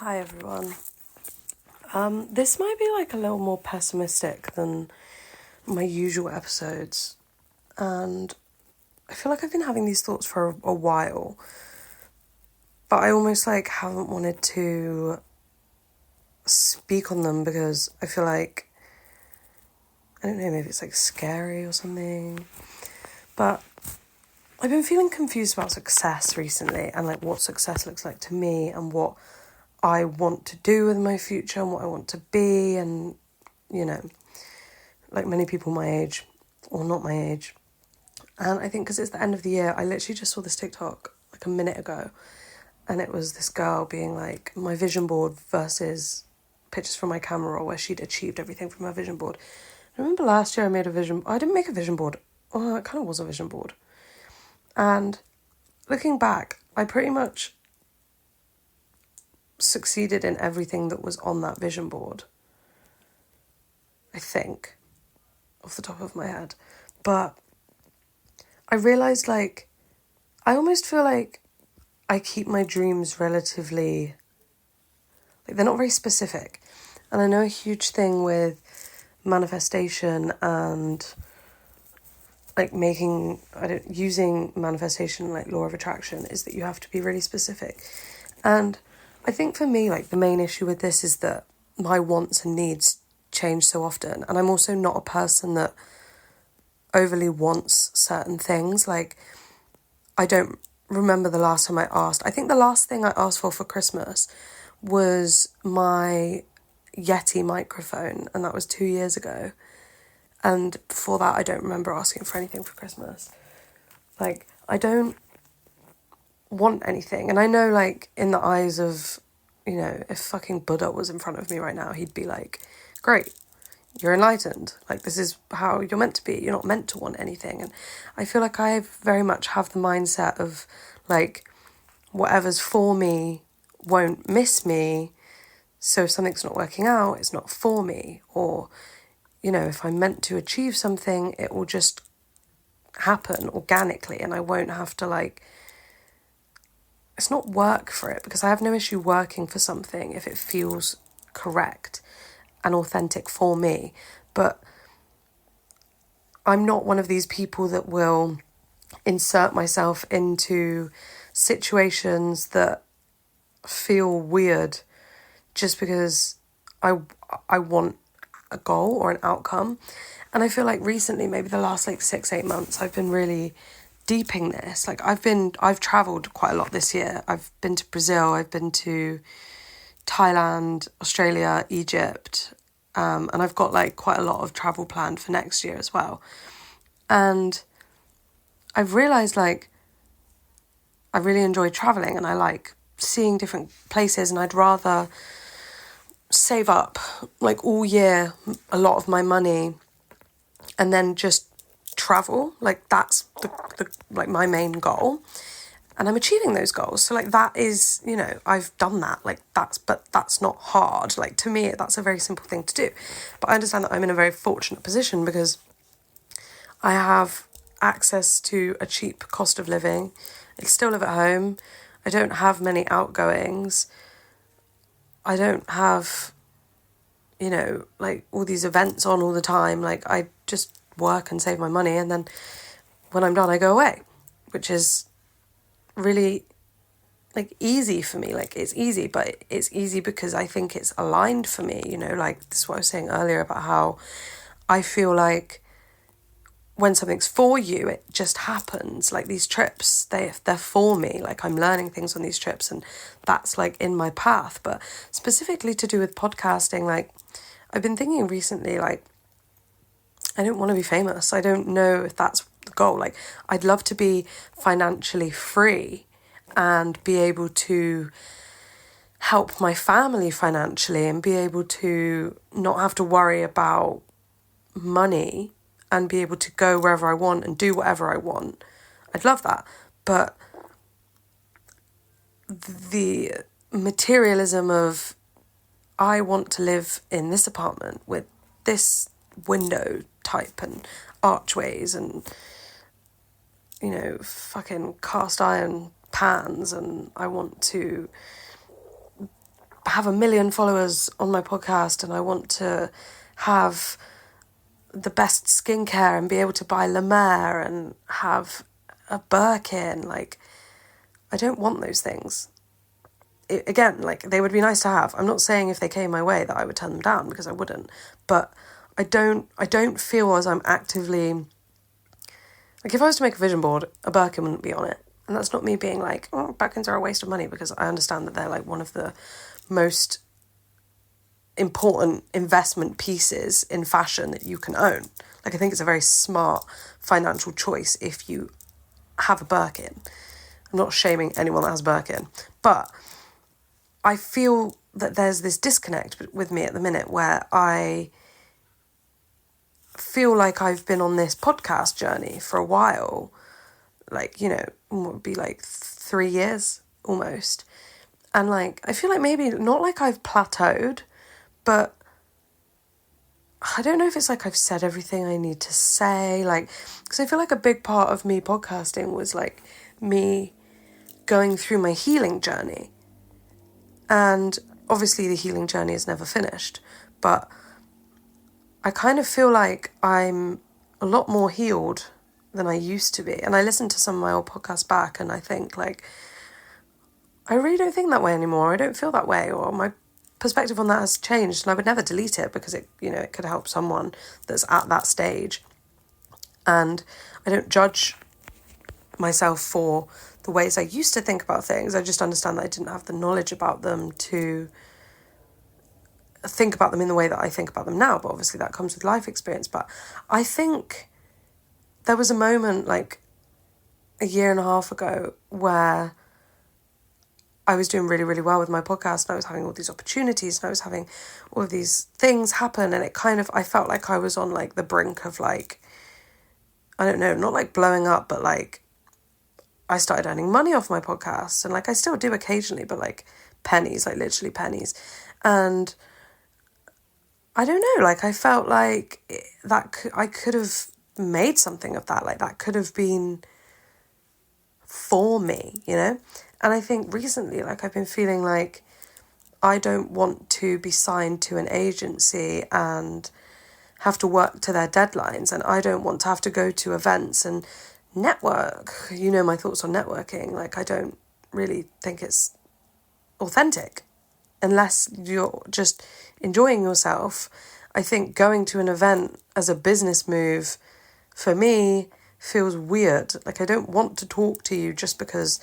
Hi everyone. This might be like a little more pessimistic than my usual episodes, and I feel like I've been having these thoughts for a while, but I almost haven't wanted to speak on them because I feel like, I don't know, maybe it's scary or something, but I've been feeling confused about success recently and what success looks like to me and what I want to do with my future and what I want to be, and many people my age or not my age. And I think because it's the end of the year, I literally just saw this TikTok a minute ago, and it was this girl being my vision board versus pictures from my camera roll where she'd achieved everything from her vision board. I remember last year I didn't make a vision board. Oh, it kind of was a vision board. And looking back, I pretty much succeeded in everything that was on that vision board. I think, off the top of my head. But I realised I almost feel like I keep my dreams relatively, they're not very specific. And I know a huge thing with manifestation and using manifestation law of attraction is that you have to be really specific. And I think for me, the main issue with this is that my wants and needs change so often. And I'm also not a person that overly wants certain things. I don't remember the last time I asked. I think the last thing I asked for Christmas was my Yeti microphone, and that was 2 years ago. And before that, I don't remember asking for anything for Christmas. I don't want anything. And I know, in the eyes of, if fucking Buddha was in front of me right now, he'd be great, you're enlightened. This is how you're meant to be. You're not meant to want anything. And I feel like I very much have the mindset of, whatever's for me won't miss me. So if something's not working out, it's not for me. Or, if I'm meant to achieve something, it will just happen organically and I won't have to, it's not work for it, because I have no issue working for something if it feels correct and authentic for me. But I'm not one of these people that will insert myself into situations that feel weird just because I want a goal or an outcome. And I feel recently, maybe the last 6-8 months, I've been really deeping this. I've travelled quite a lot this year. I've been to Brazil, I've been to Thailand, Australia, Egypt, and I've got quite a lot of travel planned for next year as well. And I've realised I really enjoy travelling and I like seeing different places, and I'd rather save up all year a lot of my money and then just travel. That's the my main goal, and I'm achieving those goals. So that is, I've done that. But that's not hard. To me, that's a very simple thing to do. But I understand that I'm in a very fortunate position because I have access to a cheap cost of living. I still live at home. I don't have many outgoings. I don't have, all these events on all the time. I just work and save my money, and then when I'm done, I go away, which is really easy for me. It's easy, but it's easy because I think it's aligned for me, this is what I was saying earlier about how I feel when something's for you, it just happens. These trips, they're for me. I'm learning things on these trips, and that's in my path. But specifically to do with podcasting, I've been thinking recently, I don't want to be famous. I don't know if that's the goal. I'd love to be financially free and be able to help my family financially and be able to not have to worry about money and be able to go wherever I want and do whatever I want. I'd love that. But the materialism of, I want to live in this apartment with this window type and archways and, fucking cast iron pans, and I want to have 1 million followers on my podcast and I want to have the best skincare and be able to buy La Mer and have a Birkin. Like, I don't want those things. Again, like, they would be nice to have. I'm not saying if they came my way that I would turn them down, because I wouldn't. But I don't feel as I'm actively... Like, if I was to make a vision board, a Birkin wouldn't be on it. And that's not me being like, oh, Birkins are a waste of money, because I understand that they're like one of the most important investment pieces in fashion that you can own. Like, I think it's a very smart financial choice if you have a Birkin. I'm not shaming anyone that has Birkin, but I feel that there's this disconnect with me at the minute where I feel like I've been on this podcast journey for a while, like, you know, what would be like 3 years almost. And like, I feel like maybe not like I've plateaued, but I don't know if it's like I've said everything I need to say, like, because I feel like a big part of me podcasting was like me going through my healing journey. And obviously the healing journey is never finished, but I kind of feel like I'm a lot more healed than I used to be. And I listened to some of my old podcasts back and I think like, I really don't think that way anymore. I don't feel that way, or my perspective on that has changed, and I would never delete it because it, you know, it could help someone that's at that stage. And I don't judge myself for the ways I used to think about things. I just understand that I didn't have the knowledge about them to think about them in the way that I think about them now. But obviously that comes with life experience. But I think there was a moment like 1.5 years ago where I was doing really, really well with my podcast, and I was having all these opportunities, and I was having all of these things happen, and it kind of, I felt like I was on like the brink of like, I don't know, not like blowing up, but like I started earning money off my podcast, and like I still do occasionally, but like pennies, like literally pennies. And I don't know, like I felt like I could have made something of that, like that could have been for me, you know? And I think recently, like I've been feeling like I don't want to be signed to an agency and have to work to their deadlines, and I don't want to have to go to events and network. You know my thoughts on networking. Like, I don't really think it's authentic unless you're just enjoying yourself. I think going to an event as a business move, for me, feels weird. Like, I don't want to talk to you just because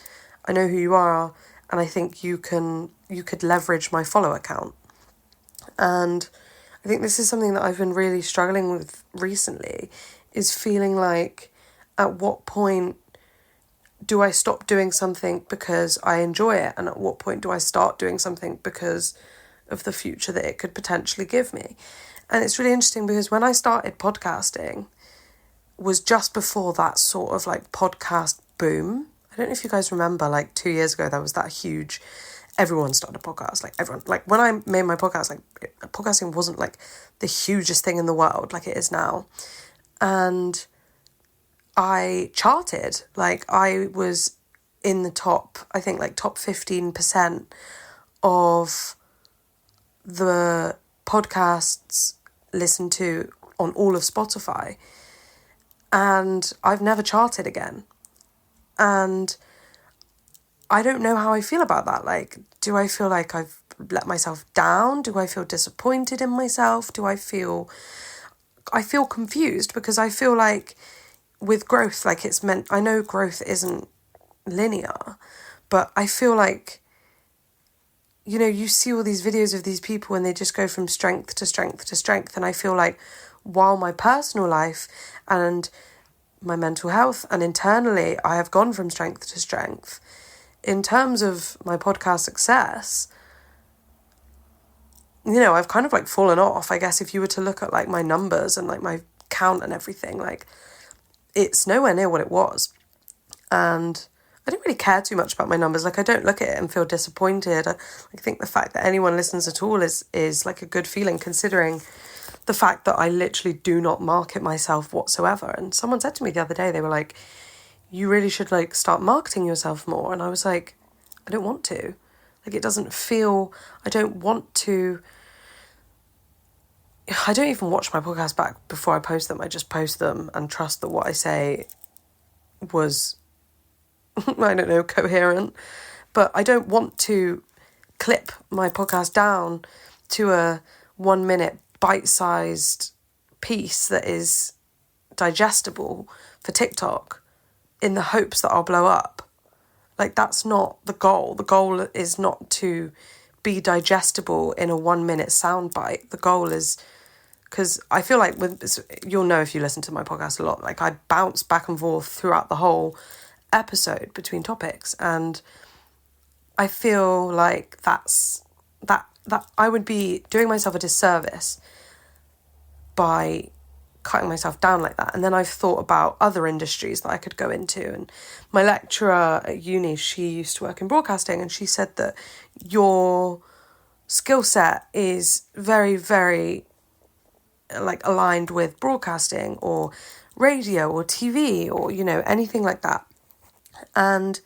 I know who you are and I think you could leverage my follow account. And I think this is something that I've been really struggling with recently, is feeling like, at what point do I stop doing something because I enjoy it? And at what point do I start doing something because of the future that it could potentially give me? And it's really interesting because when I started podcasting was just before that sort of like podcast boom. I don't know if you guys remember, like 2 years ago, there was that huge, everyone started a podcast, like everyone, like when I made my podcast, like podcasting wasn't like the hugest thing in the world like it is now. And I charted, like I was in the top, I think like top 15% of the podcasts listened to on all of Spotify. And I've never charted again. And I don't know how I feel about that. Like, do I feel like I've let myself down? Do I feel disappointed in myself? I feel confused, because I feel like with growth, like it's meant, I know growth isn't linear, but I feel like, you know, you see all these videos of these people and they just go from strength to strength to strength. And I feel like while my personal life and my mental health and internally, I have gone from strength to strength. In terms of my podcast success, you know, I've kind of like fallen off. I guess if you were to look at like my numbers and like my count and everything, like it's nowhere near what it was. And I don't really care too much about my numbers. Like, I don't look at it and feel disappointed. I think the fact that anyone listens at all is like a good feeling, considering the fact that I literally do not market myself whatsoever. And someone said to me the other day, they were like, you really should like start marketing yourself more. And I was like, I don't want to. Like, it doesn't feel, I don't even watch my podcast back before I post them. I just post them and trust that what I say was, I don't know, coherent. But I don't want to clip my podcast down to a 1 minute bite-sized piece that is digestible for TikTok in the hopes that I'll blow up. Like, that's not the goal. The goal is not to be digestible in a 1 minute soundbite. The goal is, because I feel like you'll know if you listen to my podcast a lot, like I bounce back and forth throughout the whole episode between topics, and I feel like that I would be doing myself a disservice by cutting myself down like that. And then I've thought about other industries that I could go into, and my lecturer at uni, she used to work in broadcasting, and she said that your skill set is very, very like aligned with broadcasting or radio or TV or, you know, anything like that. And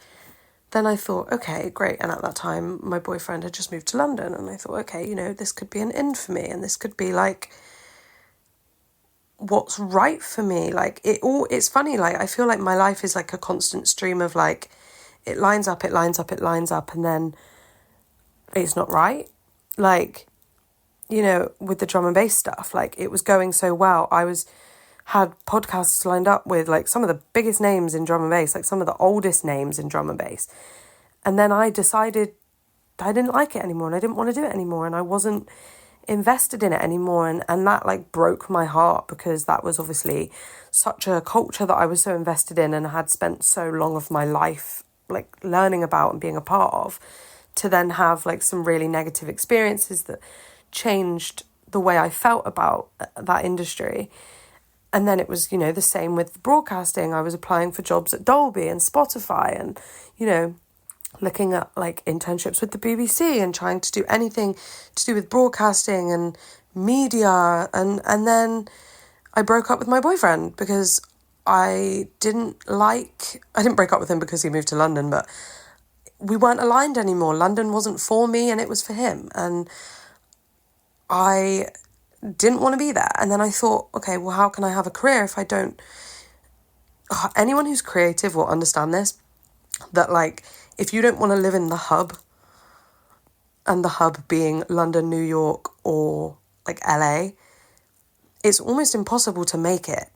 then I thought, okay, great. And at that time, my boyfriend had just moved to London, and I thought, okay, you know, this could be an in for me, and this could be like what's right for me. Like, it's funny, like I feel like my life is like a constant stream of like, it lines up, and then it's not right. Like, you know, with the drum and bass stuff, like it was going so well. Had podcasts lined up with like some of the biggest names in drum and bass, like some of the oldest names in drum and bass. And then I decided I didn't like it anymore, and I didn't want to do it anymore, and I wasn't invested in it anymore. And that like broke my heart, because that was obviously such a culture that I was so invested in and had spent so long of my life like learning about and being a part of, to then have like some really negative experiences that changed the way I felt about that industry. And then it was, you know, the same with broadcasting. I was applying for jobs at Dolby and Spotify, and, you know, looking at like internships with the BBC and trying to do anything to do with broadcasting and media. And then I broke up with my boyfriend because I didn't break up with him because he moved to London, but we weren't aligned anymore. London wasn't for me and it was for him. And I didn't want to be there. And then I thought, okay, well, how can I have a career if I don't... Anyone who's creative will understand this, that like, if you don't want to live in the hub, and the hub being London, New York, or like LA, it's almost impossible to make it.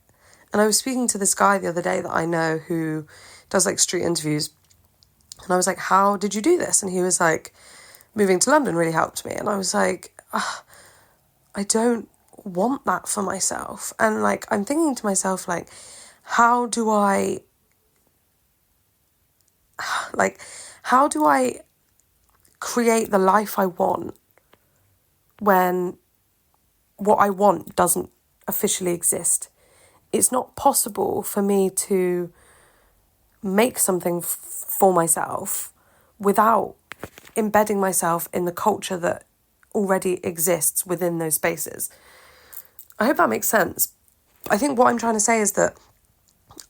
And I was speaking to this guy the other day that I know who does like street interviews, and I was like, how did you do this? And he was like, moving to London really helped me. And I was like, I don't want that for myself. And like, I'm thinking to myself, like, how do I create the life I want when what I want doesn't officially exist? It's not possible for me to make something for myself without embedding myself in the culture that already exists within those spaces. I hope that makes sense. I think what I'm trying to say is that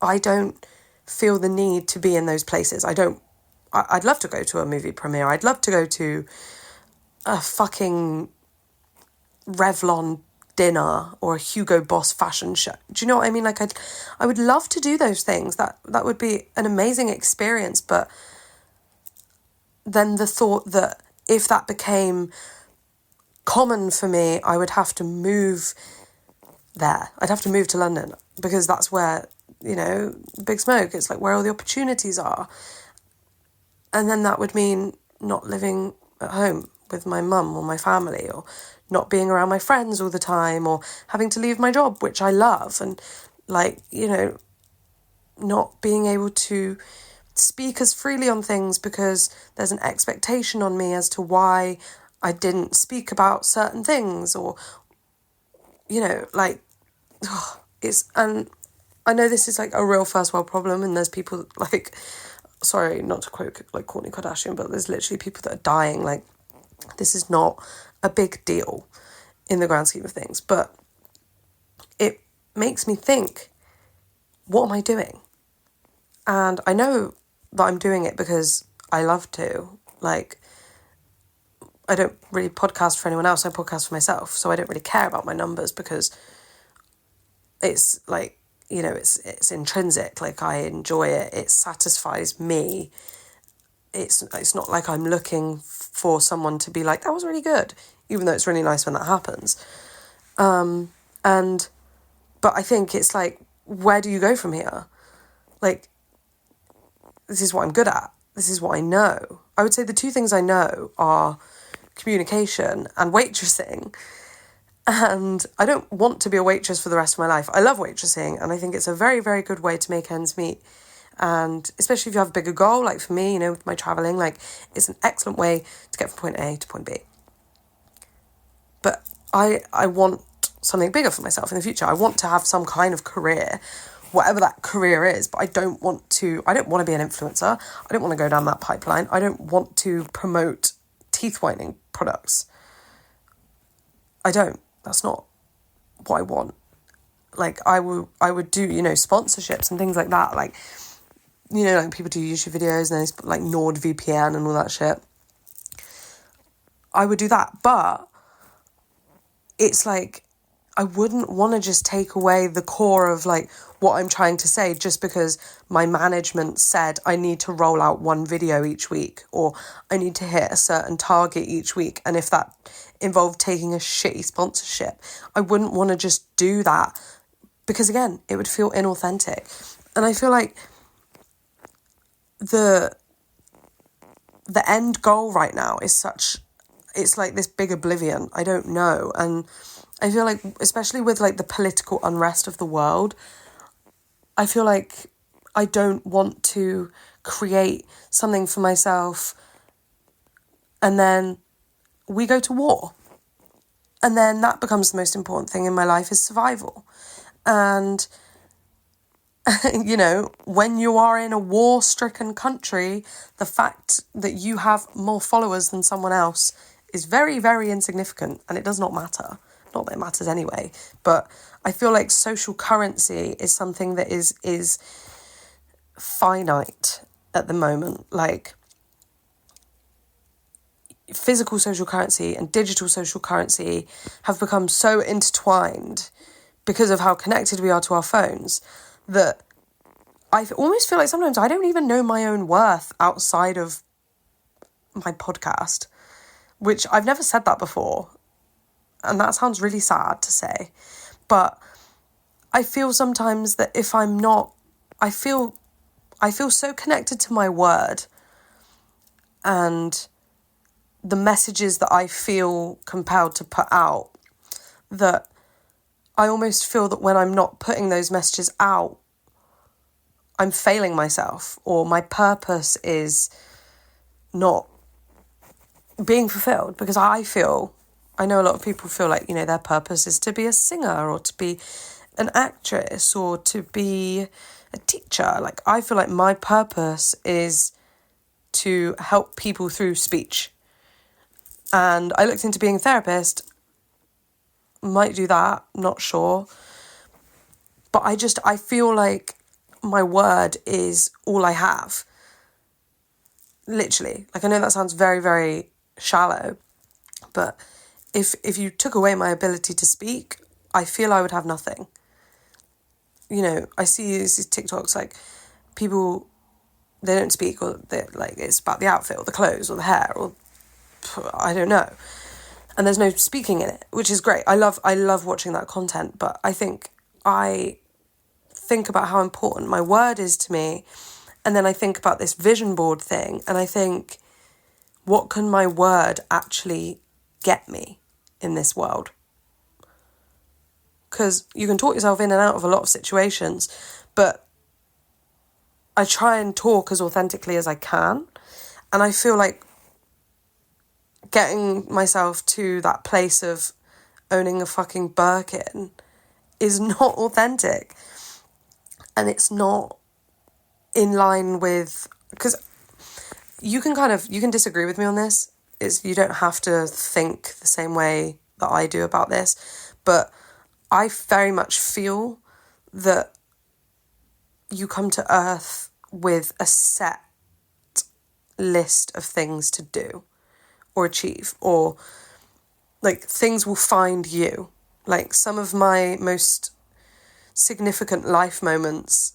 I don't feel the need to be in those places. I'd love to go to a movie premiere. I'd love to go to a fucking Revlon dinner or a Hugo Boss fashion show. Do you know what I mean? Like, I would love to do those things. That would be an amazing experience. But then the thought that if that became common for me, I would have to move there. I'd have to move to London, because that's where, you know, Big Smoke, it's like where all the opportunities are. And then that would mean not living at home with my mum or my family, or not being around my friends all the time, or having to leave my job, which I love, and like, you know, not being able to speak as freely on things because there's an expectation on me as to why I didn't speak about certain things, or, you know, like, and I know this is like a real first world problem, and there's people like, sorry, not to quote like Kourtney Kardashian, but there's literally people that are dying. Like, this is not a big deal in the grand scheme of things, but it makes me think, what am I doing? And I know that I'm doing it because I love to. Like, I don't really podcast for anyone else. I podcast for myself. So I don't really care about my numbers because it's like, you know, it's intrinsic. Like, I enjoy it. It satisfies me. It's not like I'm looking for someone to be like, that was really good, even though it's really nice when that happens. But I think it's like, where do you go from here? Like, this is what I'm good at. This is what I know. I would say the two things I know are communication and waitressing. And I don't want to be a waitress for the rest of my life. I love waitressing, and I think it's a very, very good way to make ends meet. And especially if you have a bigger goal, like for me, you know, with my travelling, like, it's an excellent way to get from point A to point B. But I want something bigger for myself in the future. I want to have some kind of career, whatever that career is, but I don't want to be an influencer. I don't want to go down that pipeline. I don't want to promote teeth whitening products. I don't. That's not what I want. Like, I would do, you know, sponsorships and things like that. Like, you know, like people do YouTube videos and they like NordVPN and all that shit. I would do that, but it's like, I wouldn't want to just take away the core of like what I'm trying to say just because my management said I need to roll out one video each week, or I need to hit a certain target each week. And if that involved taking a shitty sponsorship, I wouldn't want to just do that because, again, it would feel inauthentic. And I feel like the end goal right now is it's like this big oblivion. I don't know. And I feel like, especially with like the political unrest of the world, I feel like I don't want to create something for myself and then we go to war. And then that becomes the most important thing in my life, is survival. And, you know, when you are in a war-stricken country, the fact that you have more followers than someone else is very, very insignificant, and it does not matter. Not that it matters anyway, but I feel like social currency is something that is finite at the moment. Like, physical social currency and digital social currency have become so intertwined because of how connected we are to our phones that I almost feel like sometimes I don't even know my own worth outside of my podcast, which I've never said that before. And that sounds really sad to say. But I feel sometimes that if I'm not, I feel so connected to my word and the messages that I feel compelled to put out, that I almost feel that when I'm not putting those messages out, I'm failing myself, or my purpose is not being fulfilled. Because I know a lot of people feel like, you know, their purpose is to be a singer or to be an actress or to be a teacher. Like, I feel like my purpose is to help people through speech. And I looked into being a therapist. Might do that, not sure. But I feel like my word is all I have. Literally. Like, I know that sounds very, very shallow, but if you took away my ability to speak, I feel I would have nothing. You know, I see these TikToks, like, people, they don't speak, or they're like, it's about the outfit or the clothes or the hair or I don't know. And there's no speaking in it, which is great. I love watching that content, but I think about how important my word is to me. And then I think about this vision board thing, and I think, what can my word actually get me in this world? Because you can talk yourself in and out of a lot of situations, but I try and talk as authentically as I can. And I feel like getting myself to that place of owning a fucking Birkin is not authentic. And it's not in line with, because you can disagree with me on this. You don't have to think the same way that I do about this, but I very much feel that you come to Earth with a set list of things to do. or achieve, or like things will find you. Like some of my most significant life moments,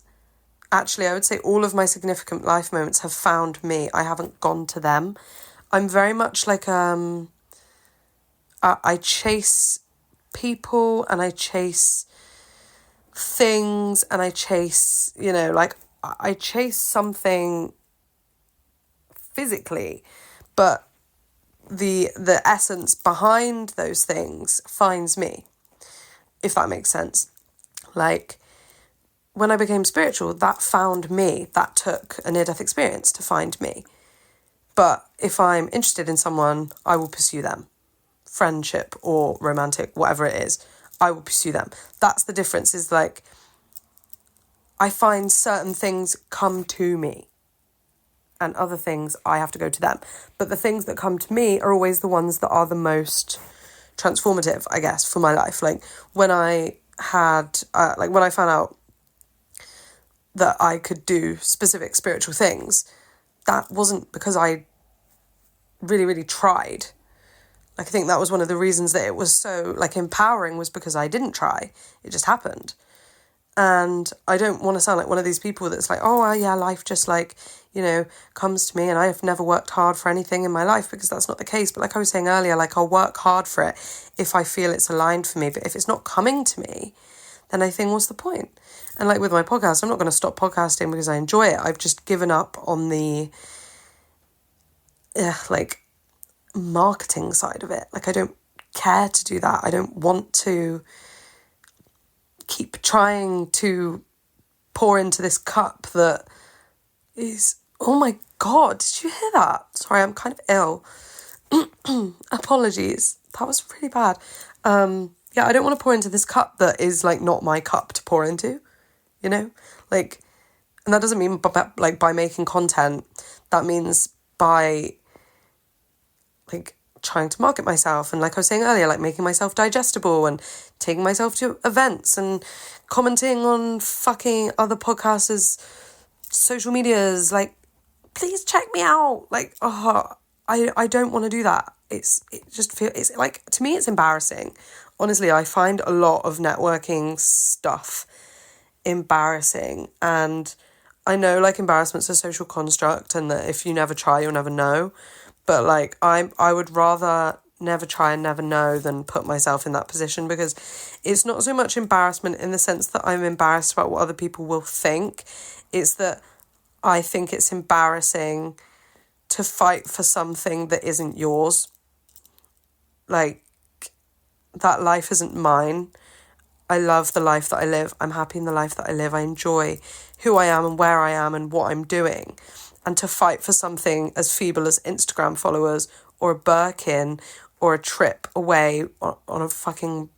actually I would say all of my significant life moments have found me. I haven't gone to them. I'm very much like I chase people and I chase things and I chase, like I chase something physically, but the essence behind those things finds me, if that makes sense. Like when I became spiritual, that found me. That took a near-death experience to find me. But if I'm interested in someone, I will pursue them. Friendship or romantic, whatever it is, I will pursue them. That's the difference, is like I find certain things come to me and other things I have to go to them. But the things that come to me are always the ones that are the most transformative, I guess, for my life. Like when I had, when I found out that I could do specific spiritual things, that wasn't because I really, really tried. Like I think that was one of the reasons that it was so like empowering, was because I didn't try. It just happened. And I don't want to sound like one of these people that's like, oh, well, yeah, life just like, comes to me and I have never worked hard for anything in my life, because that's not the case. But like I was saying earlier, like I'll work hard for it if I feel it's aligned for me. But if it's not coming to me, then I think, what's the point? And like with my podcast, I'm not going to stop podcasting because I enjoy it. I've just given up on the, marketing side of it. Like I don't care to do that. I don't want to keep trying to pour into this cup that is, oh my God, did you hear that? Sorry, I'm kind of ill. Apologies. That was really bad. I don't want to pour into this cup that is like not my cup to pour into, like, and that doesn't mean by making content. That means by like trying to market myself, and like I was saying earlier, like making myself digestible and taking myself to events and commenting on fucking other podcasters' social medias. Like, please check me out. Like, I don't want to do that. It's like, to me, it's embarrassing. Honestly, I find a lot of networking stuff embarrassing, and I know like embarrassment's a social construct and that if you never try, you'll never know. But like I would rather never try and never know than put myself in that position, because it's not so much embarrassment in the sense that I'm embarrassed about what other people will think. It's that I think it's embarrassing to fight for something that isn't yours. Like, that life isn't mine. I love the life that I live. I'm happy in the life that I live. I enjoy who I am and where I am and what I'm doing. And to fight for something as feeble as Instagram followers or a Birkin or a trip away on a fucking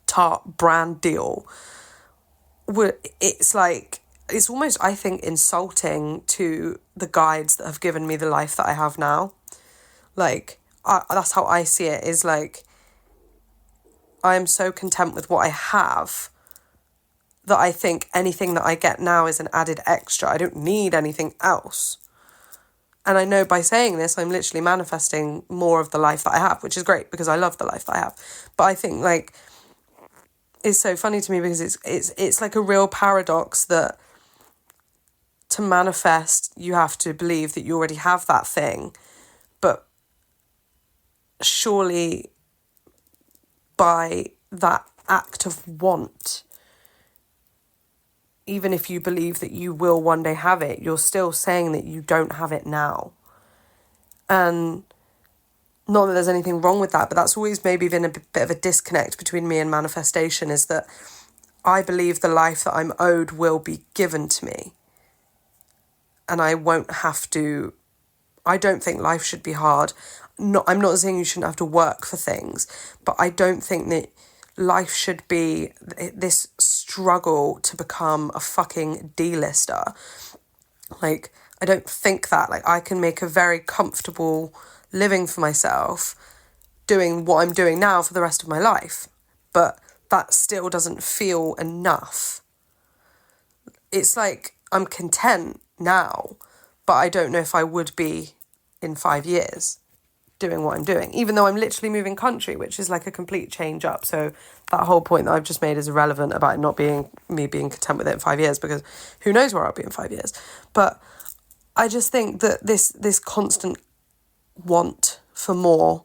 Tarte brand deal, it's like, it's almost, I think, insulting to the guides that have given me the life that I have now. Like, that's how I see it, is like, I am so content with what I have that I think anything that I get now is an added extra. I don't need anything else. And I know by saying this, I'm literally manifesting more of the life that I have, which is great because I love the life that I have. But I think like, it's so funny to me because it's like a real paradox that to manifest, you have to believe that you already have that thing. But surely by that act of want, even if you believe that you will one day have it, you're still saying that you don't have it now. And not that there's anything wrong with that, but that's always maybe been a bit of a disconnect between me and manifestation, is that I believe the life that I'm owed will be given to me. And I won't have to, I don't think life should be hard. I'm not saying you shouldn't have to work for things, but I don't think that life should be this struggle to become a fucking D-lister. Like, I don't think that. Like, I can make a very comfortable living for myself doing what I'm doing now for the rest of my life. But that still doesn't feel enough. It's like, I'm content now, but I don't know if I would be in 5 years. doing what I'm doing, even though I'm literally moving country, which is like a complete change up. So that whole point that I've just made is irrelevant about it not being me being content with it in 5 years, because who knows where I'll be in 5 years. But I just think that this constant want for more,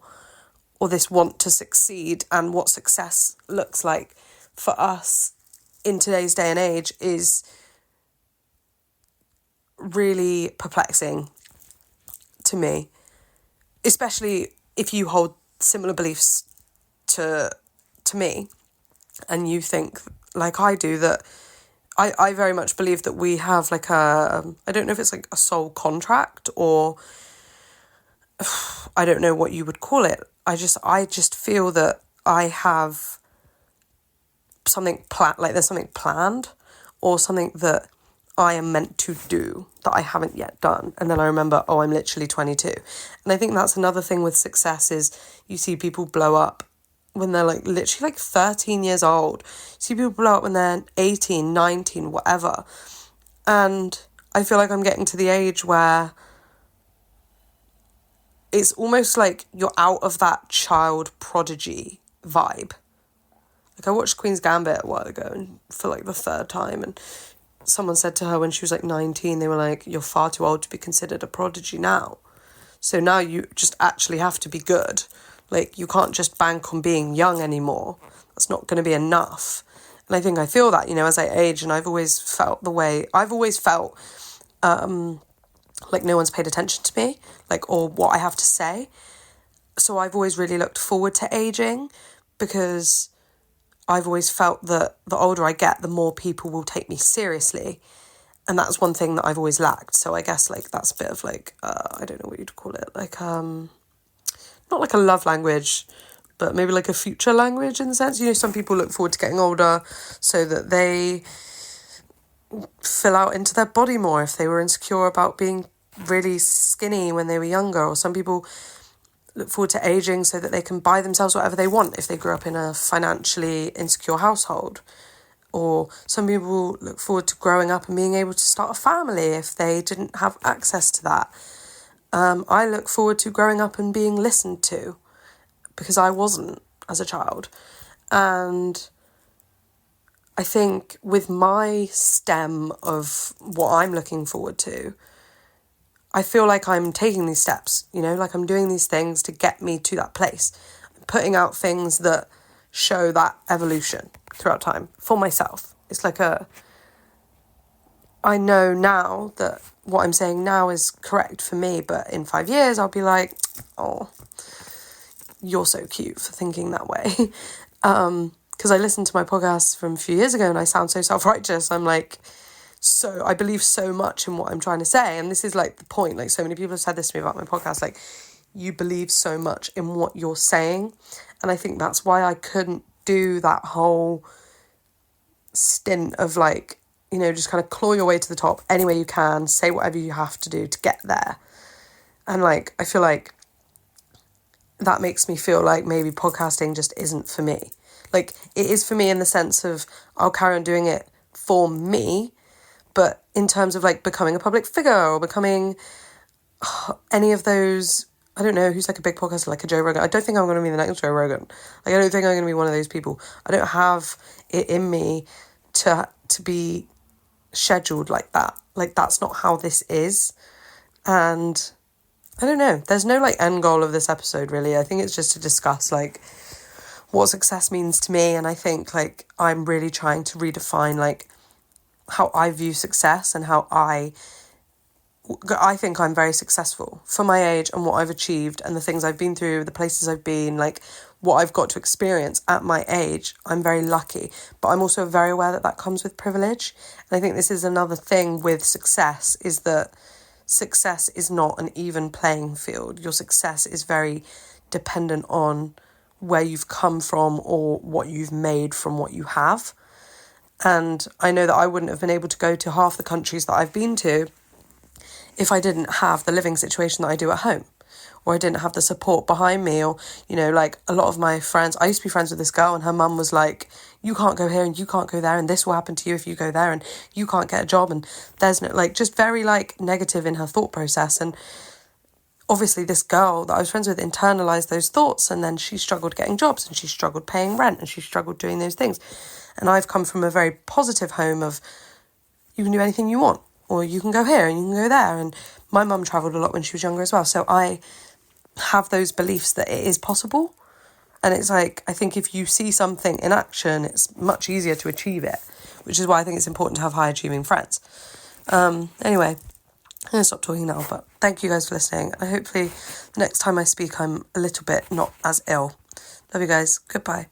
or this want to succeed, and what success looks like for us in today's day and age is really perplexing to me, especially if you hold similar beliefs to me, and you think like I do, that I very much believe that we have like I don't know if it's like a soul contract, or I don't know what you would call it. I just feel that I have something there's something planned, or something that I am meant to do that I haven't yet done. And then I remember, I'm literally 22. And I think that's another thing with success, is you see people blow up when they're like literally like 13 years old. You see people blow up when they're 18, 19, whatever. And I feel like I'm getting to the age where it's almost like you're out of that child prodigy vibe. Like I watched Queen's Gambit a while ago, and for like the third time, and someone said to her when she was like 19, they were like, you're far too old to be considered a prodigy now. So now you just actually have to be good. Like you can't just bank on being young anymore. That's not going to be enough. And I think I feel that, as I age, and I've always felt like no one's paid attention to me, like, or what I have to say. So I've always really looked forward to aging, because I've always felt that the older I get, the more people will take me seriously. And that's one thing that I've always lacked. So I guess like that's a bit of like, I don't know what you'd call it. Like, not like a love language, but maybe like a future language in the sense, some people look forward to getting older so that they fill out into their body more if they were insecure about being really skinny when they were younger. Or some people look forward to aging so that they can buy themselves whatever they want if they grew up in a financially insecure household. Or some people look forward to growing up and being able to start a family if they didn't have access to that. I look forward to growing up and being listened to, because I wasn't as a child. And I think with my stem of what I'm looking forward to, I feel like I'm taking these steps, like I'm doing these things to get me to that place. I'm putting out things that show that evolution throughout time for myself. It's like I know now that what I'm saying now is correct for me, but in 5 years I'll be like, oh, you're so cute for thinking that way. Because I listened to my podcast from a few years ago and I sound so self-righteous. I'm like, I believe so much in what I'm trying to say. And this is like the point. Like so many people have said this to me about my podcast. Like you believe so much in what you're saying. And I think that's why I couldn't do that whole stint of like, just kind of claw your way to the top any way you can, say whatever you have to do to get there. And like, I feel like that makes me feel like maybe podcasting just isn't for me. Like it is for me in the sense of I'll carry on doing it for me. But in terms of like becoming a public figure or becoming any of those, I don't know, who's like a big podcaster, like a Joe Rogan. I don't think I'm going to be the next Joe Rogan. Like I don't think I'm going to be one of those people. I don't have it in me to be scheduled like that. Like that's not how this is. And I don't know. There's no like end goal of this episode really. I think it's just to discuss like what success means to me. And I think like I'm really trying to redefine like how I view success and how I think I'm very successful for my age and what I've achieved and the things I've been through, the places I've been, like what I've got to experience at my age. I'm very lucky, but I'm also very aware that comes with privilege. And I think this is another thing with success, is that success is not an even playing field. Your success is very dependent on where you've come from or what you've made from what you have. And I know that I wouldn't have been able to go to half the countries that I've been to if I didn't have the living situation that I do at home, or I didn't have the support behind me, or, like a lot of my friends, I used to be friends with this girl and her mum was like, you can't go here and you can't go there and this will happen to you if you go there and you can't get a job and there's no, like, just very like negative in her thought process. And obviously this girl that I was friends with internalized those thoughts, and then she struggled getting jobs, and she struggled paying rent, and she struggled doing those things. And I've come from a very positive home of, you can do anything you want, or you can go here and you can go there. And my mum travelled a lot when she was younger as well. So I have those beliefs that it is possible. And it's like, I think if you see something in action, it's much easier to achieve it, which is why I think it's important to have high achieving friends. Anyway, I'm going to stop talking now, but thank you guys for listening. Hopefully the next time I speak, I'm a little bit not as ill. Love you guys. Goodbye.